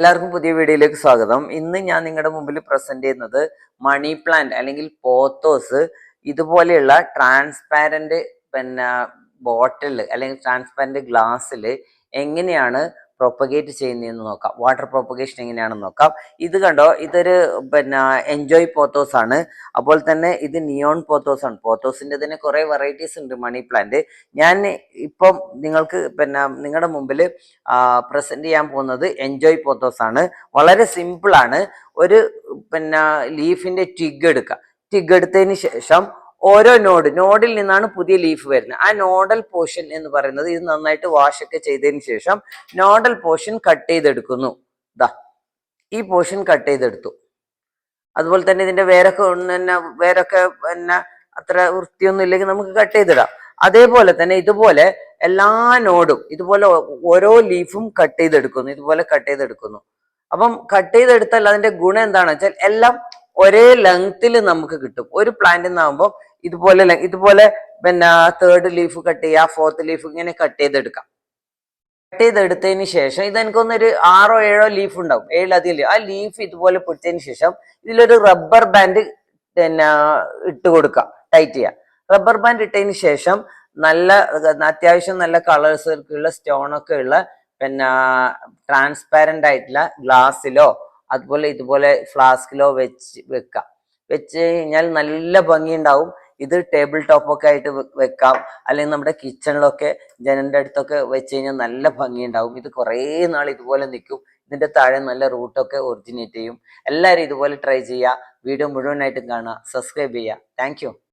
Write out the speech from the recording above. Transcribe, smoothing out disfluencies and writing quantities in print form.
എല്ലാവർക്കും പുതിയ വീഡിയോയിലേക്ക് സ്വാഗതം. ഇന്ന് ഞാൻ നിങ്ങളുടെ മുമ്പിൽ പ്രസന്റ് ചെയ്യുന്നത് മണി പ്ലാന്റ് അല്ലെങ്കിൽ പോത്തോസ് ഇതുപോലെയുള്ള ട്രാൻസ്പാരന്റ് പിന്നെ ബോട്ടിൽ അല്ലെങ്കിൽ ട്രാൻസ്പാരന്റ് ഗ്ലാസ്സിൽ എങ്ങനെയാണ് പ്രൊപ്പഗേറ്റ് ചെയ്യുന്നതെന്ന് നോക്കാം. വാട്ടർ പ്രൊപ്പഗേഷൻ എങ്ങനെയാണെന്ന് നോക്കാം. ഇത് കണ്ടോ, ഇതൊരു എൻജോയ് പോത്തോസ് ആണ്. അതുപോലെ തന്നെ ഇത് നിയോൺ പോത്തോസ് ആണ്. പോത്തോസിന്റെ തന്നെ കുറെ വെറൈറ്റീസ് ഉണ്ട് മണി പ്ലാന്റ്. ഞാൻ ഇപ്പം നിങ്ങൾക്ക് നിങ്ങളുടെ മുമ്പിൽ പ്രസന്റ് ചെയ്യാൻ പോകുന്നത് എൻജോയ് പോത്തോസ് ആണ്. വളരെ സിമ്പിൾ ആണ്. ഒരു ലീഫിന്റെ ട്വിഗ് എടുക്കുക. ട്വിഗ് എടുത്തതിന് ശേഷം ഓരോ നോഡിൽ നിന്നാണ് പുതിയ ലീഫ് വരുന്നത്. ആ നോഡൽ പോർഷൻ എന്ന് പറയുന്നത് ഇത് നന്നായിട്ട് വാഷ് ഒക്കെ ചെയ്തതിന് ശേഷം നോഡൽ പോർഷൻ കട്ട് ചെയ്തെടുക്കുന്നു. ദാ ഈ പോർഷൻ കട്ട് ചെയ്തെടുത്തു. അതുപോലെ തന്നെ ഇതിന്റെ വേരൊക്കെ അത്ര വൃത്തിയൊന്നും ഇല്ലെങ്കിൽ നമുക്ക് കട്ട് ചെയ്തിടാം. അതേപോലെ തന്നെ ഇതുപോലെ എല്ലാ നോഡും ഇതുപോലെ ഓരോ ലീഫും കട്ട് ചെയ്തെടുക്കുന്നു. ഇതുപോലെ കട്ട് ചെയ്തെടുക്കുന്നു. അപ്പം കട്ട് ചെയ്തെടുത്താൽ അതിന്റെ ഗുണം എന്താണെന്ന് വെച്ചാൽ എല്ലാം ഒരേ ലെങ്ത്തിൽ നമുക്ക് കിട്ടും. ഒരു പ്ലാന്റിൽ നിന്നാകുമ്പോൾ ഇതുപോലെ തേർഡ് ലീഫ് കട്ട് ചെയ്യുക, ഫോർത്ത് ലീഫ് ഇങ്ങനെ കട്ട് ചെയ്തെടുക്കാം. കട്ട് ചെയ്തെടുത്തതിന് ശേഷം ഇത് എനിക്കൊന്നൊരു 6 or 7 ലീഫ് ഉണ്ടാവും, 7 ആ ലീഫ് ഇതുപോലെ പൊട്ടിച്ചതിന് ശേഷം ഇതിലൊരു റബ്ബർ ബാൻഡ് ഇട്ട് കൊടുക്കുക, ടൈറ്റ് ചെയ്യുക. റബ്ബർ ബാൻഡ് ഇട്ടതിന് ശേഷം അത്യാവശ്യം നല്ല കളേഴ്സ് ഒക്കെ ഉള്ള സ്റ്റോണൊക്കെ ഉള്ള ട്രാൻസ്പാരന്റ് ആയിട്ടുള്ള ഗ്ലാസ്സിലോ അതുപോലെ ഇതുപോലെ ഫ്ലാസ്കിലോ വെക്കാം. വെച്ച് കഴിഞ്ഞാൽ നല്ല ഭംഗി ഉണ്ടാവും. ഇത് ടേബിൾ ടോപ്പൊക്കെ ആയിട്ട് വെക്കാം, അല്ലെങ്കിൽ നമ്മുടെ കിച്ചണിലൊക്കെ ജനലിന്റെ അടുത്തൊക്കെ വെച്ച് കഴിഞ്ഞാൽ നല്ല ഭംഗി ഉണ്ടാവും. ഇത് കുറേ നാൾ ഇതുപോലെ നിൽക്കും. ഇതിന്റെ താഴെ നല്ല റൂട്ടൊക്കെ ഒറിജിനേറ്റ് ചെയ്യും. എല്ലാവരും ഇതുപോലെ ട്രൈ ചെയ്യുക. വീഡിയോ മുഴുവനായിട്ടും കാണുക, സബ്സ്ക്രൈബ് ചെയ്യുക. താങ്ക്